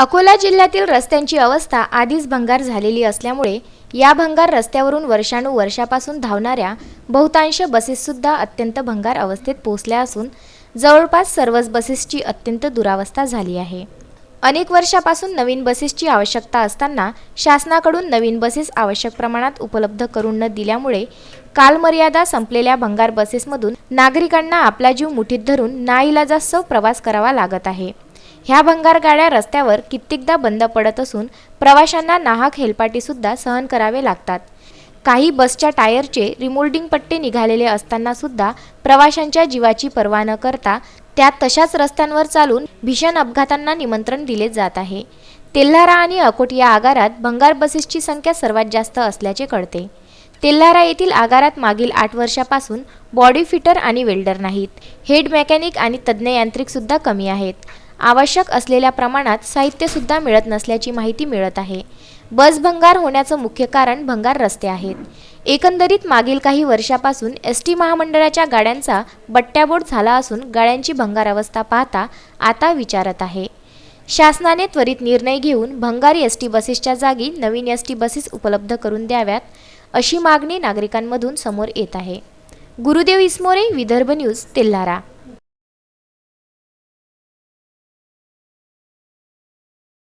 अकोला जिल्ह्यातील रस्त्यांची अवस्था आधीच भंगार झालेली असल्यामुळे या भंगार रस्त्यावरून वर्षानुवर्षापासून धावणाऱ्या बहुतांश बसेससुद्धा अत्यंत भंगार अवस्थेत पोहोचल्या असून जवळपास सर्वच बसेसची अत्यंत दुरावस्था झाली आहे। अनेक वर्षापासून नवीन बसेसची आवश्यकता असताना शासनाकडून नवीन बसेस आवश्यक प्रमाणात उपलब्ध करून न दिल्यामुळे कालमर्यादा संपलेल्या भंगार बसेसमधून नागरिकांना आपला जीव मुठीत धरून नाईलाजास्तव प्रवास करावा लागत आहे। ह्या भंगार गाड्या रस्त्यावर कित्येकदा बंद पडत असून प्रवाशांना नाहक हेलपाटेसुद्धा सहन करावे लागतात। काही बसच्या टायरचे रिमोल्डिंग पट्टे निघालेले असताना सुद्धा प्रवाशांच्या जीवाची पर्वा न करता त्या तशाच रस्त्यांवर चालून भीषण अपघातांना निमंत्रण दिले जात आहे। तेल्हारा आणि अकोट या आगारात भंगार बसेसची संख्या सर्वात जास्त असल्याचे कळते। तेल्हारा येथील आगारात मागील 8 वर्षापासून बॉडी फिटर आणि वेल्डर नाहीत, हेड मेकॅनिक आणि तज्ज्ञ यांत्रिक सुद्धा कमी आहेत। आवश्यक असलेल्या प्रमाणात साहित्य सुद्धा मिळत नसल्याची माहिती मिळत आहे। बस भंगार होण्याचं मुख्य कारण भंगार रस्ते आहेत। एकंदरीत मागील काही वर्षापासून एसटी महामंडळाच्या गाड्यांचा बट्ट्याबोळ झाला असून गाड्यांची भंगार अवस्था पाहता आता विचारत आहे। शासनाने त्वरित निर्णय घेऊन भंगार एसटी बसेसच्या जागी नवीन एसटी बसेस उपलब्ध करून द्याव्यात अशी मागणी नागरिकांमधून समोर येत आहे। गुरुदेव इसमोरे, विदर्भ न्यूज, तेल्हारा।